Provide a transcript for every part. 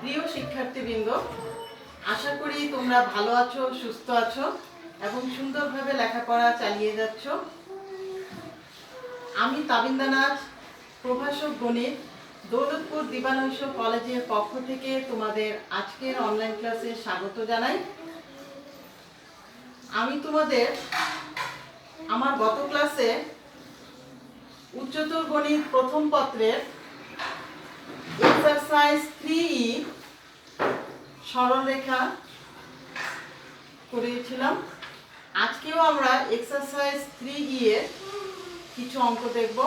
প্রিয় শিক্ষার্থীবৃন্দ, আশা করি তোমরা ভালো আছো, সুস্থ আছো এবং সুন্দরভাবে লেখাপড়া চালিয়ে যাচ্ছ। আমি তাবিন্দা নাজ, প্রভাষক গণিত, দৌলতপুর দিবানৈশ কলেজের পক্ষ থেকে তোমাদের আজকের অনলাইন ক্লাসে স্বাগত জানাই। আমি তোমাদের আমার গত ক্লাসে উচ্চতর গণিত প্রথম পত্রের এক্সারসাইজ 3E সরলরেখা করিয়েছিলাম। আজকেও আমরা এক্সারসাইজ 3E এর কিছু অঙ্ক দেখব।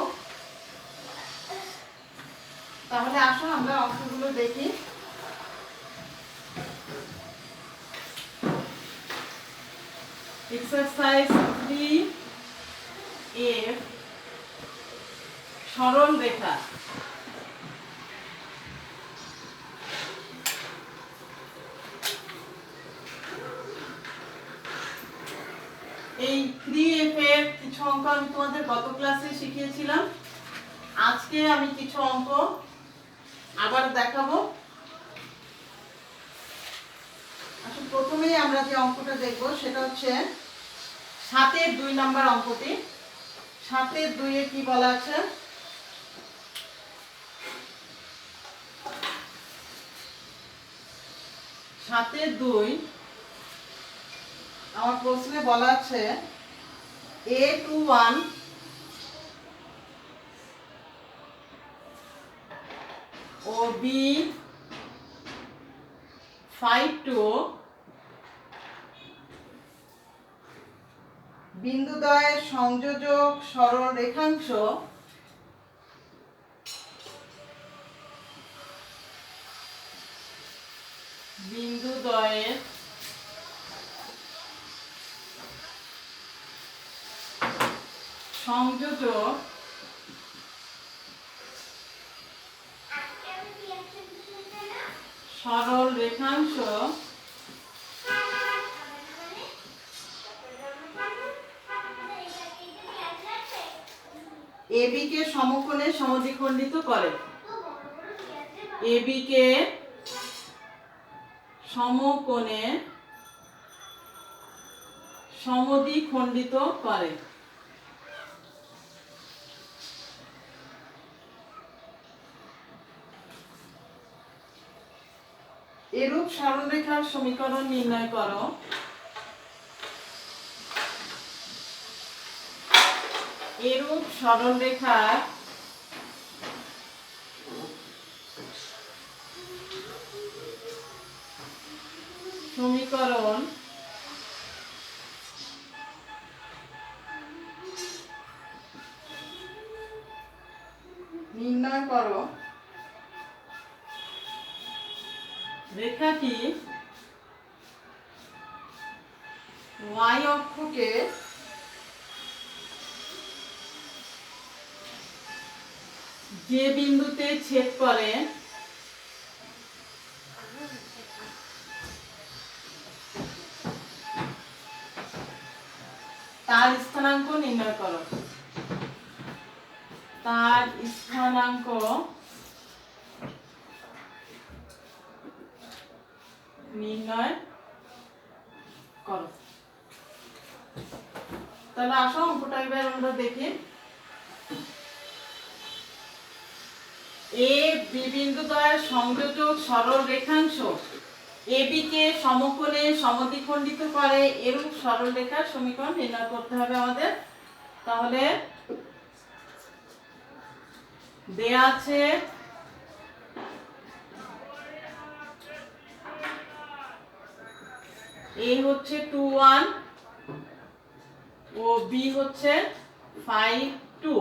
তাহলে আসো আমরা অঙ্কগুলো দেখি। এক্সারসাইজ 3 এর সরল রেখা। এই 3F এর কিছু অঙ্ক আমি তোমাদের গত ক্লাসে শিখিয়েছিলাম। আজকে আমি কিছু অঙ্ক আবার দেখাবো। আসলে প্রথমেই আমরা যে অঙ্কটা দেখব সেটা হচ্ছে 7-এর 2 নাম্বার অঙ্কটি। 7-এর 2 এ কি বলা আছে? সাতের 2 আমার প্রশ্নে বলা আছে A21 ও B52 বিন্দুদ্বয়ের সংযোজক সরল রেখাংশ বিন্দুদ্বয়ের সংযোজক সরল রেখাংশ AB কে সমকোণে সমদ্বিখণ্ডিত করে। AB কে সমকোণে সমদ্বিখণ্ডিত করে। এরূপ সরলরেখার সমীকরণ নির্ণয় করো। এরূপ সরলরেখার সমীকরণ নির্ণয় করো। রেখাটি y অক্ষকে যে বিন্দুতে ছেদ করে তার স্থানাঙ্ক নির্ণয় করো। তার স্থানাঙ্ক নির্ণয় করো। তাহলে আসো অঙ্কটা এবার আমরা দেখি। এ বি বিন্দুদ্বয়ের সংযোজক সরল রেখাংশ AB কে সমকোণে সমদ্বিখণ্ডিত করে এরূপ সরলরেখার সমীকরণ নির্ণয় করতে হবে আমাদের। তাহলে দেয়া আছে A হচ্ছে 21 ও B হচ্ছে 52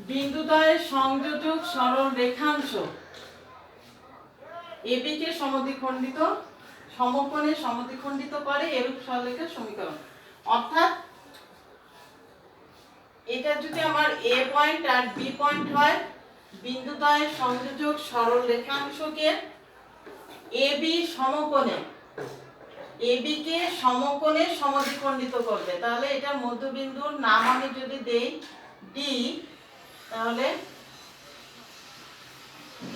বিন্দুদ্বয়ের সংযোজক সরল রেখাংশ AB কে সমকোণে সমদ্বিখণ্ডিত করে এরূপ সরলরেখার সমীকরণ। অর্থাৎ এটা যদি আমার A পয়েন্ট আর B পয়েন্ট হয়, বিন্দুদ্বয়ের সংযোজক সরল রেখাংশকে AB কে সমকোণে সমদ্বিখণ্ডিত করবে। তাহলে এটার মধ্যবিন্দুর নাম আমি যদি দেই D, তাহলে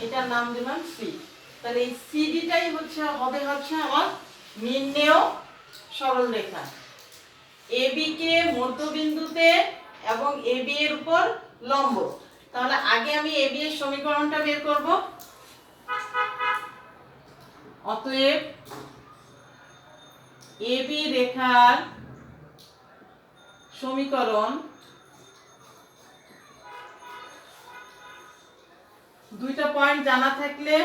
এটার নাম দিলাম সি। তাহলে এই সিডিটাই হবে আমার নির্ণেয় সরলরেখা। এবি কে মধ্যবিন্দুতে এবং এবি এর উপর লম্ব। তাহলে আগে আমি এবি এর সমীকরণটা বের করব। অতএব এবি রেখার সমীকরণ দুইটা পয়েন্ট জানা থাকলে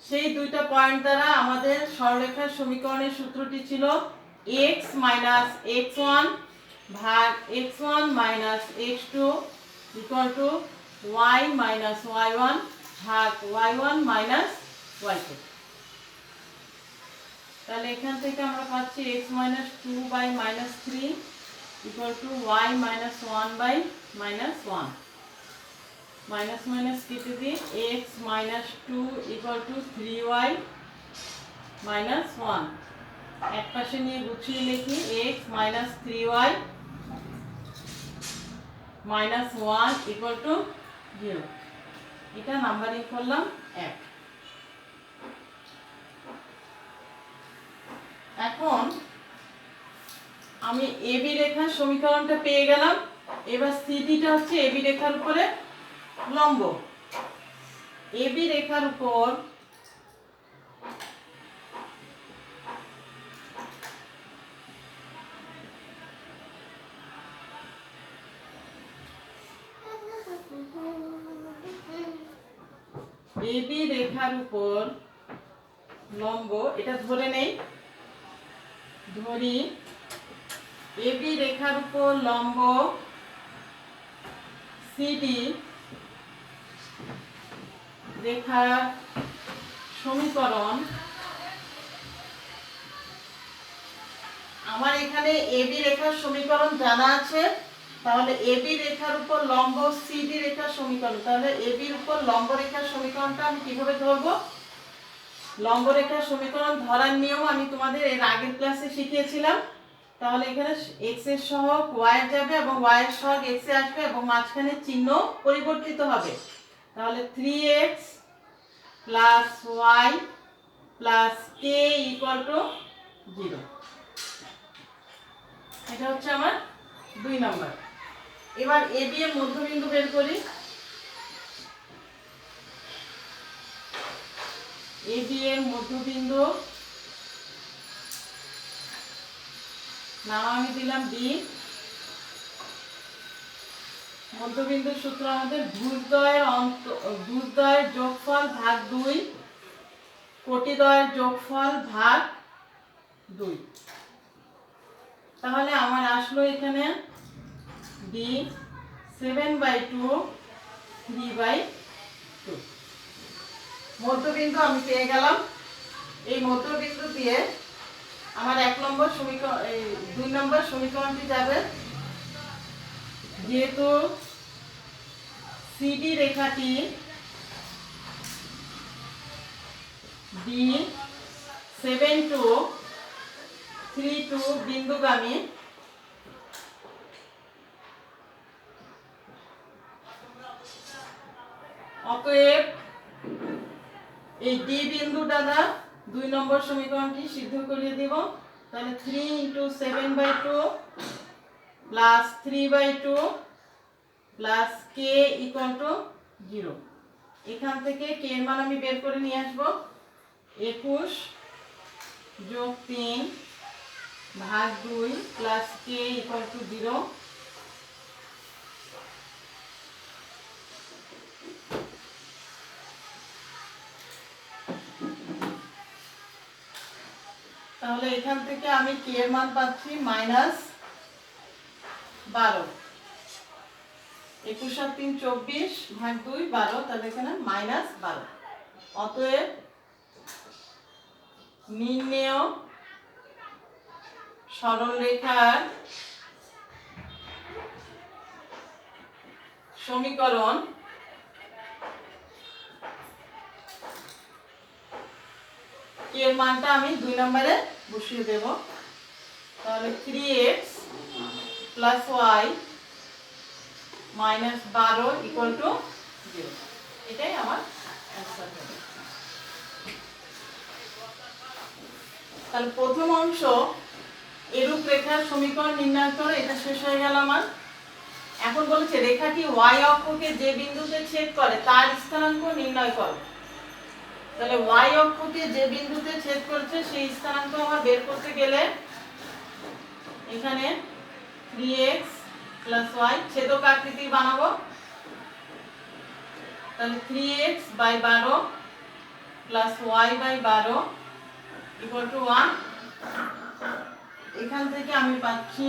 সেই দুইটা পয়েন্ট দ্বারা আমাদের সরলরেখার সমীকরণের সূত্রটি ছিল x - x1 ভাগ x1 - x2 = y - y1 ভাগ y1 - y2। তাহলে এখান থেকে আমরা পাচ্ছি x - 2/-3 = y - 1/-1। মাইনাস মাইনাস কেটে দিই, x - 2 = 3y - 1। এক পাশে নিয়ে গুছিয়ে লিখি x - 3y - 1 = 0। এটা নাম্বারিং করলাম 1। এখন আমি এবি রেখার সমীকরণটা পেয়ে গেলাম। এবার সিডিটা হচ্ছে এবি রেখার উপরে লম্ব। এবি রেখার উপর এবি রেখার উপর লম্ব, এটা ধরে নেই, ধরি এবি রেখার উপর লম্ব সিডি রেখার সমীকরণ। আমার এখানে এবি রেখার সমীকরণ জানা আছে, তাহলে এবি রেখার উপর লম্ব সিডি রেখার সমীকরণ। তাহলে এবির উপর লম্ব রেখার সমীকরণটা আমি কিভাবে ধরব? লম্ব রেখার সমীকরণ ধরার নিয়ম আমি তোমাদের এর আগের ক্লাসে শিখিয়েছিলাম। তাহলে এখানে x এর সহগ y এ যাবে এবং y এর সহগ x এ আসবে এবং মাঝখানে চিহ্ন পরিবর্তিত হবে। তাহলে 3x + y + k = 0। এটা হচ্ছে আমার 2 নাম্বার। এবার এবি এর মধ্যবিন্দু বের করি। এবি এর মধ্যবিন্দু নাম আমি দিলাম বি। মধ্যবিন্দুর সূত্র আমাদের ভুজদ্বয়ের যোগফল ভাগ 2, কোটিদ্বয়ের যোগফল ভাগ 2। তাহলে আমার আসলো এখানে বি 7/2 3/2। মধ্যবিন্দু আমি পেয়ে গেলাম। এই মধ্যবিন্দু দিয়ে আমার 1 নম্বর সমীকরণ, এই 2 নম্বর সমীকরণটি যাবে। যেহেতু সিডি রেখাটি B7-2-3-2 বিন্দুগামী, অতএব এই ডি বিন্দু দ্বারা 2 নম্বর সমীকরণটি সিদ্ধ করিয়ে দেব। তাহলে 3 × 7/2 + 3/2 + k = 0। এখান থেকে k এর মান আমি বের করে নিয়ে আসব। 21 + 3 ভাগ 2 + k = 0। তাহলে এখান থেকে আমি k এর মান পাচ্ছি -12। 21 আর 3 24 ভাগ 2 12, তাহলে এখানে -12। অতএব নির্ণেয় সরলরেখার সমীকরণ k এর মানটা আমি 2 নম্বরে বসিয়ে দেব। তাহলে 3x + y - 12 = 0। এটাই আমার অ্যান্সার হবে। তাহলে প্রথম অংশ এরূপ রেখার সমীকরণ নির্ণয় করো, এটা শেষ হয়ে গেল আমার। এখন বলেছে রেখাটি y অক্ষকে যে বিন্দুতে ছেদ করে তার স্থানাঙ্ক নির্ণয় করো। তাহলে y অক্ষকে যে বিন্দুতে ছেদ করেছে সেই স্থানাঙ্ক আমার বের করতে গেলে এখানে 3x + y ছেদক আকৃতি বানাবো। তাহলে 3x / 12 + y / 12 = 1। এখান থেকে আমি পাচ্ছি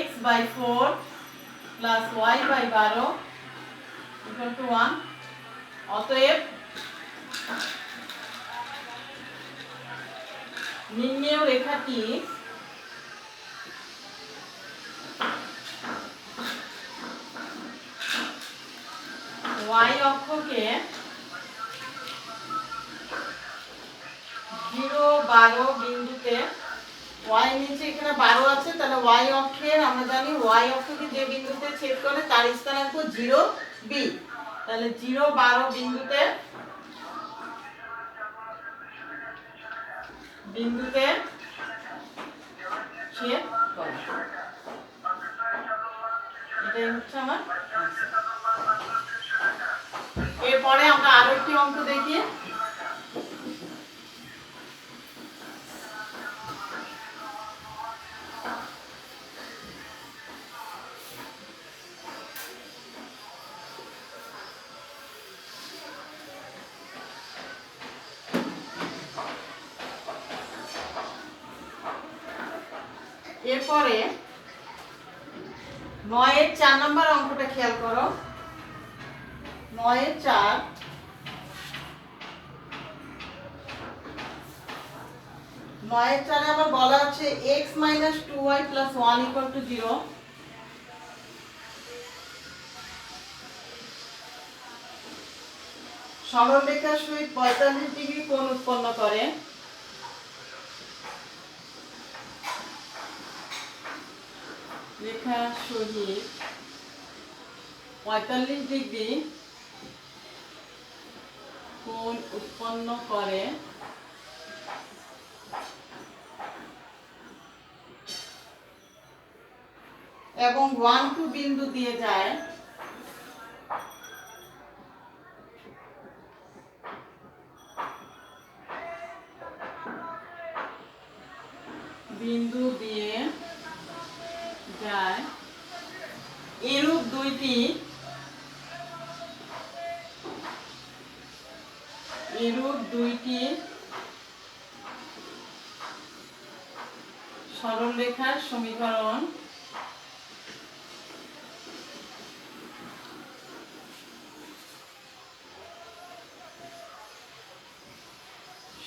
x / 4 + y / 12 = 1। অতএব নিম্নেয় রেখাটি y অক্ষকে 0, 12 বিন্দুতে, y নিচে এখানে 12 আছে, তাহলে y অক্ষের আমরা জানি y অক্ষকে যে বিন্দুতে ছেদ করে তার স্থানাঙ্ক 0b। তাহলে 0, 12 বিন্দুতে ছেদ করে, এটাই হচ্ছে আমার answer। এরপরে আমরা আরো একটি অঙ্ক দেখি। এরপরে 9-এর 4 নম্বর অঙ্কটা খেয়াল করো। 9-এর 4 আমার বলা আছে x - 2y + 1 = 0। সরলরেখার সহিত 45 ডিগ্রি কোণ উৎপন্ন করে। রেখার সহিত 45 ডিগ্রি কোণ উৎপন্ন করে এবং 1, 2 বিন্দু দিয়ে যায়। এরূপ দুইটি সরলরেখার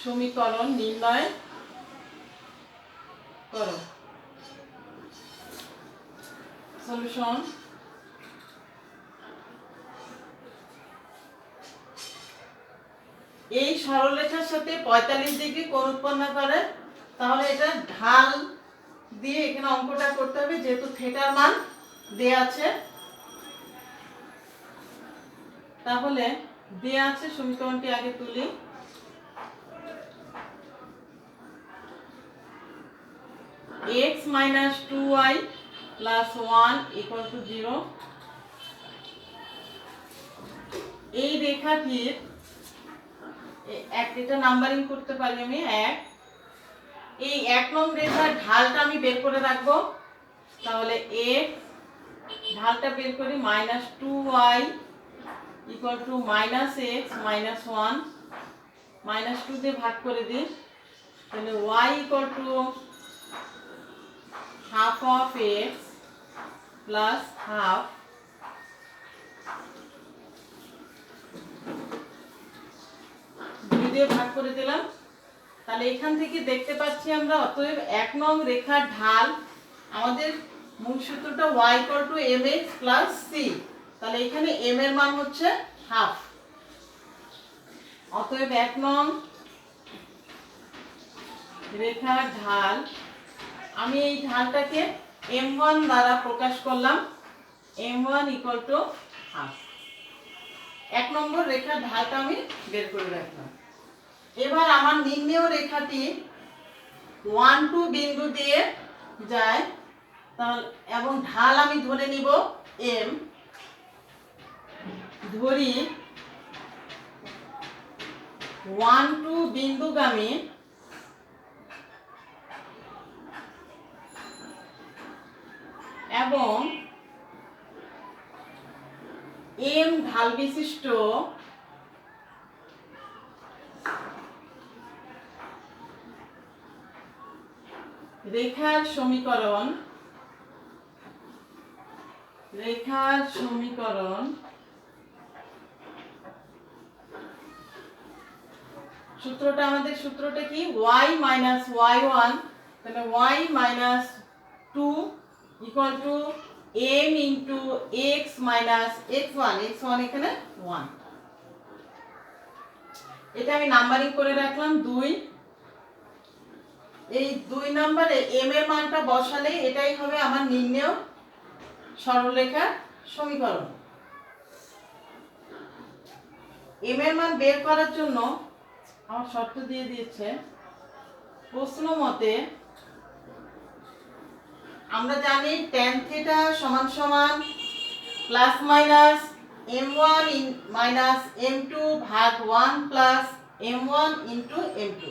সমীকরণ নির্ণয় করো। সলিউশন। এই সরলরেখার সাথে 45 ডিগ্রি কোণ উৎপন্ন করে, তাহলে এটা ঢাল দিয়ে এখানে অঙ্কটা করতে হবে, যেহেতু থিটার মান দেয়া আছে। তাহলে দেয়া আছে, সমীকরণটি আগে তুলি। x - 2y + 1 = 0। এই রেখাটির এটা নাম্বারিং করতে পারি আমি 1। এই 1 নং রেখার ঢালটা আমি বের করে রাখবো। তাহলে x ঢালটা বের করি -2y = -x - 1, -2 দিয়ে ভাগ করে দিই। তাহলে y = half of x plus half দিয়ে ভাগ করে দিলাম। তাহলে এখান থেকে দেখতে পাচ্ছি আমরা, অতএব 1 নং রেখার ঢাল আমাদের মূল সূত্রটা y = mx + c। তাহলে এখানে m এর মান হচ্ছে হাফ। অতএব 1 নং রেখার ঢাল, আমি এই ঢালটাকে m1 দ্বারা প্রকাশ করলাম। m1 = half. 1 নম্বর রেখার ঢালটা আমি বের করে রাখলাম। এবার আমার নির্ণেয় রেখাটি 1 2 বিন্দু দিয়ে যায়, তাহলে এবং ঢাল আমি ধরে নিব m, ধরি 1 2 বিন্দুগামী এবং m ঢাল বিশিষ্ট রেখার সমীকরণ সূত্রটা আমাদের সূত্রটা কি y minus y1, তাহলে y minus 2 equal to m into x minus x1, x1 এখানে 1। এটা আমি নাম্বারিং করে রাখলাম 2। এই 2 নম্বরে m এর মানটা বসালে এটাই হবে আমার নির্ণেয় সরলরেখার সমীকরণ। m এর মান বের করার জন্য আমার শর্ত দিয়ে দিয়েছে প্রশ্ন মতে আমরা জানি tan থিটা সমান সমান plus minus m1 minus m2 ভাগ 1 প্লাস m1 ইনটু m2।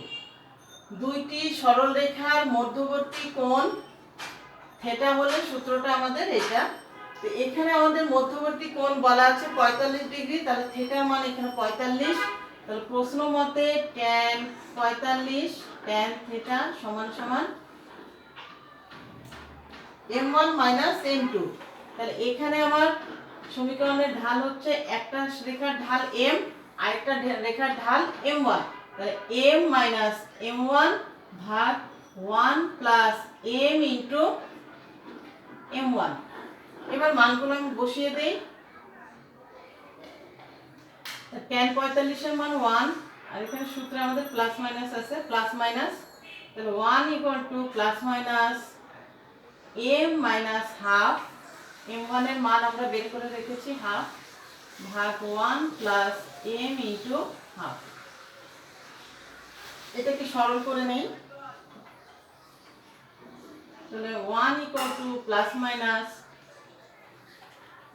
দুইটি সরল রেখার মধ্যবর্তী কোণ থিটা হলে সূত্রটা আমাদের এটা। তো এখানে আমাদের মধ্যবর্তী কোণ বলা আছে 45 ডিগ্রি, তাহলে থিটার মান এখানে 45। তাহলে প্রশ্ন মতে tan 45 tan থিটা সমান সমান m1 মাইনাস m2। তাহলে এখানে আমার সমীকরণের ঢাল হচ্ছে একটা রেখার ঢাল m আর একটা রেখার ঢাল m1, তাহলে m মাইনাস m1 ভাগ 1 প্লাস m ইনটু m1। এবার মানগুলো আমি বসিয়ে দেই। tan 45 এর মান 1 আর এখানে সূত্রে আমাদের প্লাস মাইনাস আছে, প্লাস মাইনাস, তাহলে 1 equal to plus minus m minus half, m1 এর মান আমরা বের করে রেখেছি হাফ, ভাগ 1 প্লাস m ইনটু হাফ। এটাকে সরল করে নেই, তাহলে 1 ইকুয়াল টু প্লাস মাইনাস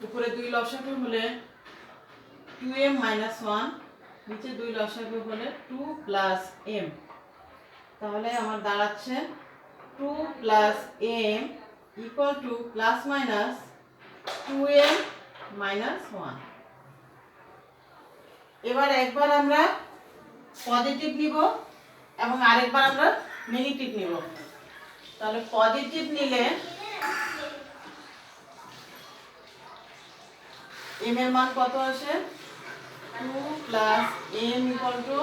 উপরে 2 লসাগু হলে 2m মাইনাস 1, নিচে 2 লসাগু হলে 2 প্লাস m, তাহলে আমার দাঁড়াচ্ছে 2 plus m equal to plus minus 2m minus 1। এবার একবার আমরা পজিটিভ নিব এবং আরেকবার আমরা নেগেটিভ নিব। তাহলে পজিটিভ নিলে m এর মান কত আসে 2 plus m equal to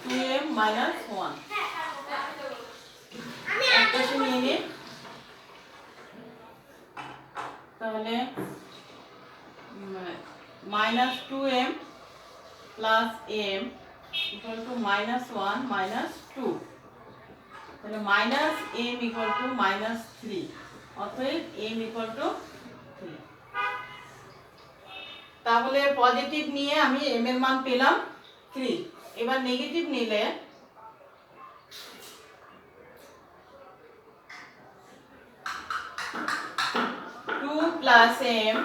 2m minus 1। একটা নিয়ে নিই, তাহলে minus 2m plus m equal to minus 1 minus 2, তাহলে minus m equal to minus 3, অতএব m ইকুয়াল টু 3। তাহলে পজিটিভ নিয়ে আমি m এর মান পেলাম 3। এবার নেগেটিভ নিলে plus m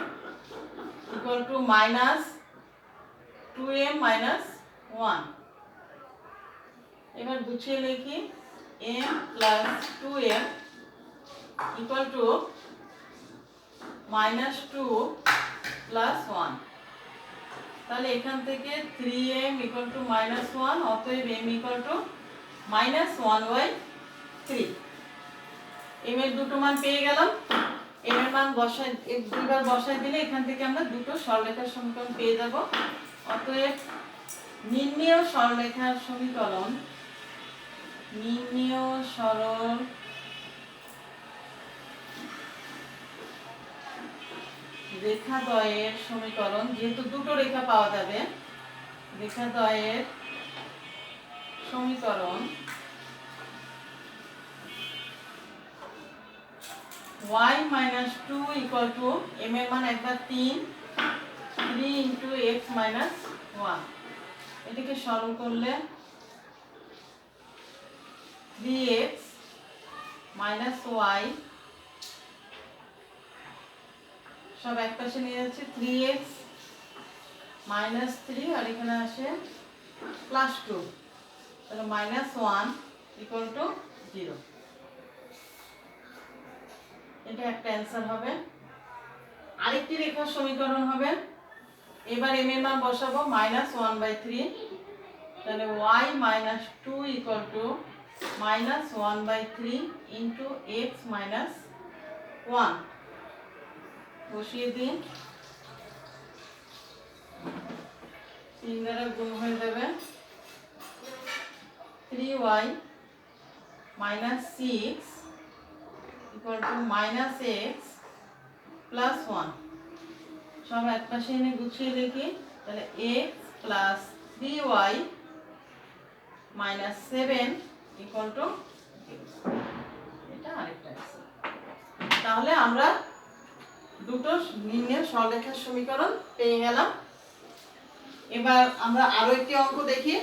equal to minus 2m minus 1। এবার গুছিয়ে লিখি m plus 2m equal to minus 2 plus 1। তাহলে এখান থেকে 3m ইকুয়াল টু মাইনাস 1, অতএব m equal to minus 1/3। m এর দুটো মান পেয়ে গেলাম। m এর মান দুইবার বসাই দিলে এখান থেকে আমরা দুটো সরলরেখার সমীকরণ পেয়ে যাব। অতএব নির্ণেয় সরলরেখার সমীকরণ, নির্ণেয় সরল রেখাদ্বয়ের সমীকরণ, যেহেতু দুটো রেখা পাওয়া যাবে, রেখাদ্বয়ের সমীকরণ y minus 2 equal to m এর মান একবার 3 3 ইন্টু এক্স মাইনাস 1, এটাকে সরল করলে 3x মাইনাস ওয়াই, সব এক পাশে নিয়ে যাচ্ছে, 3x মাইনাস 3 আর এখানে আসে প্লাস 2, তাহলে মাইনাস 1 ইকুয়াল টু 0। এটা একটা অ্যান্সার হবে। আরেকটি রেখার সমীকরণ হবে, এবার m এর মান বসাবো -1/3, তাহলে y minus 2 equal to -1/3 into x minus 1, বসিয়ে দিন, 3 দ্বারা গুণ হয়ে যাবে, 3y minus 6 equal to minus x plus 1, সব এক পাশে এনে গুছিয়ে দেখি, তাহলে x plus 3y minus 7 equal to, এটা আরেকটা আছে। তাহলে আমরা দুটো নির্ণয় সরলরেখার সমীকরণ পেয়ে গেলাম। এবার আমরা আরো একটি অঙ্ক দেখি।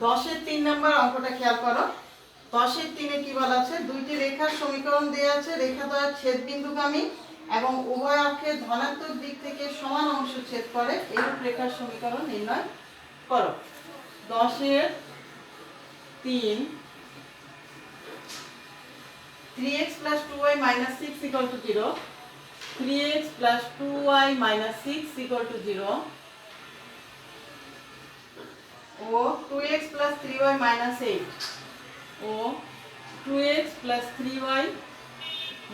দশের 3 নম্বর অঙ্কটা খেয়াল করো। 10-এর 3-এ কি বলা আছে, দুইটি রেখার সমীকরণ দেয়া আছে, রেখাদ্বয়ের ছেদবিন্দুগামী এবং উভয় অক্ষের ধনাত্মক দিক থেকে সমান অংশ ছেদ করে, এইরূপ রেখার সমীকরণ নির্ণয় করো। 10-এর 3, 3x plus 2y minus 6 equal to 0, 3x plus 2y minus 6 equal to 0, O 2x plus 3y minus 8, O 2x plus 3y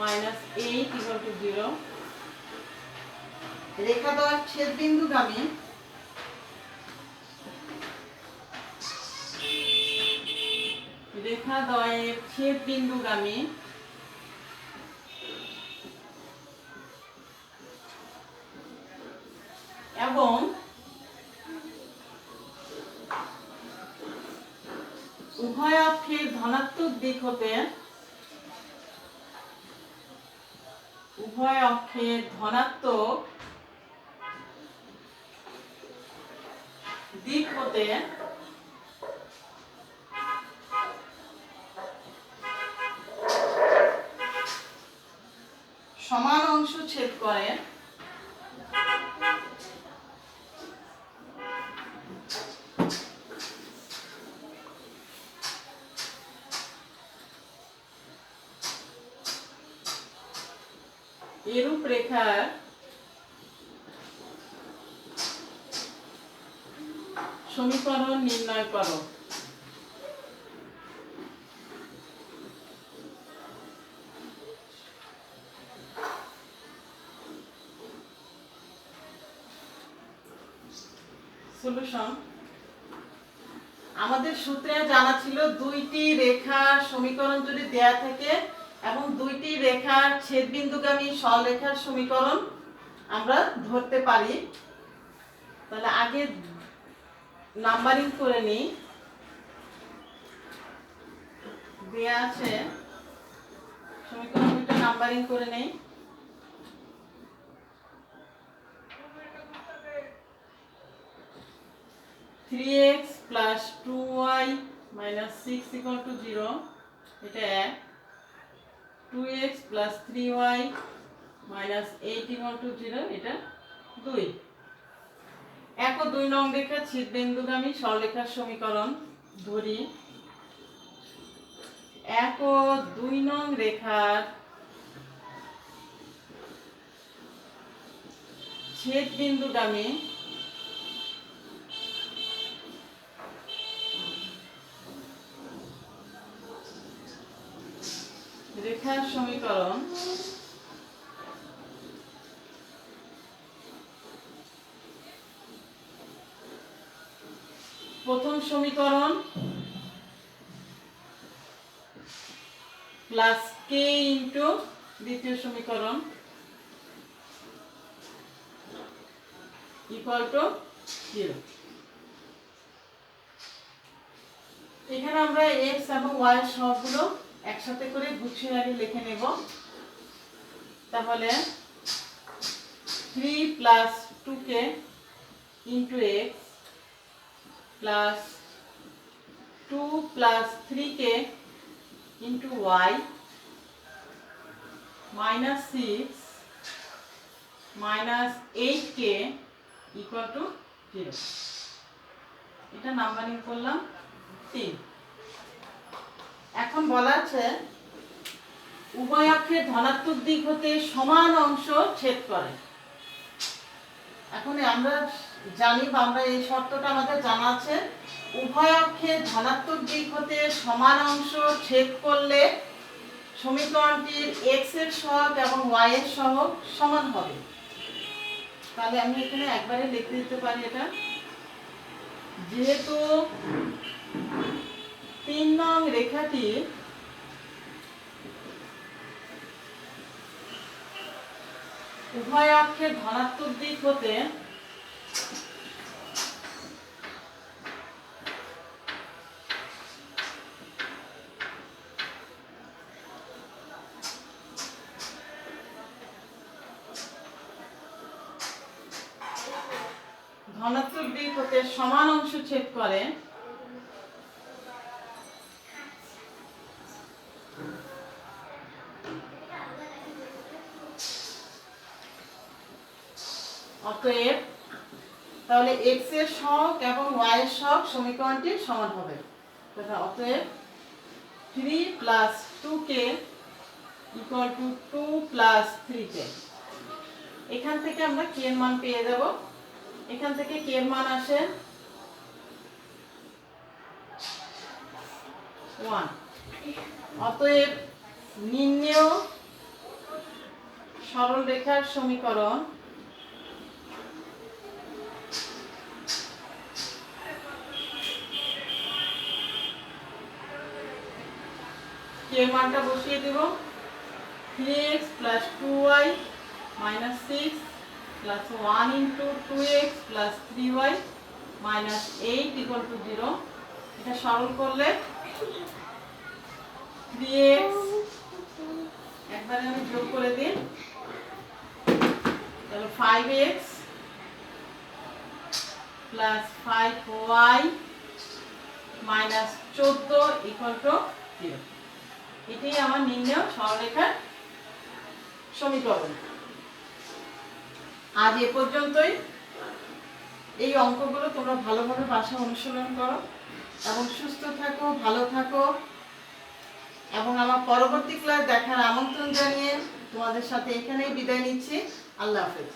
minus 8 equal to 0, রেখাদ্বয়ের ছেদবিন্দুগামী এবং উভয় অক্ষের ধনাত্মক দিক হতে সমান অংশ ছেদ করে, এরূপ রেখার সমীকরণ নির্ণয় করো। সলিউশন, আমাদের সূত্রে জানা ছিল দুইটি রেখার সমীকরণ যদি দেয়া থাকে এবং দুইটি রেখার ছেদবিন্দুগামী সরলরেখার সমীকরণ আমরা ধরতে পারি, তাহলে আগে নাম্বারিং করে নিই। দেয়া আছে সমীকরণ দুটো, নাম্বারিং করে নেই। Three x plus 2y minus 6 equal to 0, এটা 1, 2x plus 3y minus 8 equal to 0, এটা 2। 1 ও 2 নং রেখা ছেদবিন্দুগামী সরলরেখার সমীকরণ ধরি। 1 ও 2 নং রেখার ছেদবিন্দুগামী রেখার সমীকরণ প্রথম সমীকরণ প্লাস k ইন্টু দ্বিতীয় সমীকরণ ইকুয়াল টু 0। এখানে আমরা x এবং y এর সহগগুলো একসাথে করে গুছিয়ে আগে লিখে নেব। তাহলে 3 plus 2k into x plus 2 plus 3k into y minus 6 minus 8k equal to 0। এটা নাম্বারিং করলাম 3। এখন বলা আছে উভয় অক্ষের ধনাত্মক দিক হতে সমান অংশ ছেদ করে। এখন আমরা জানি বা আমরা এই শর্তটা আমাদের জানা আছে, উভয় অক্ষের ধনাত্মক দিক হতে সমান অংশ ছেদ করলে সমীকরণটির x এর সহগ এবং y এর সহগ সমান হবে। তাহলে আমি এখানে একবারে লিখে দিতে পারি এটা, যেহেতু 3 নং রেখাটি উভয় অক্ষের ধনাত্মক দিক হতে সমান অংশ ছেদ করে, অতএব তাহলে x এর সহগ এবং y এর সহগ সমীকরণটি সমান হবে। অতএব 3 plus 2k equal to 2 plus 3k। এখান থেকে আমরা k এর মান পেয়ে যাব। এখান থেকে k এর মান আসে 1। অতএব নির্ণেয় সরলরেখার সমীকরণ k এর মানটা বসিয়ে দেব, 3x plus 2y minus 6 plus 1 into 2x plus 3y minus 8 equal to 0। এটা সরল করলে 3x একবারে আমি যোগ করে দিই, তাহলে 5x plus 5y minus 14 equal to 0। এটাই আমার নির্ণেয় সরলরেখার সমীকরণ। আজ এ পর্যন্তই। এই অঙ্কগুলো তোমরা ভালোভাবে বাসায় অনুশীলন করো এবং সুস্থ থাকো, ভালো থাকো, এবং আমার পরবর্তী ক্লাস দেখার আমন্ত্রণ জানিয়ে তোমাদের সাথে এখানেই বিদায় নিচ্ছি। আল্লাহ হাফেজ।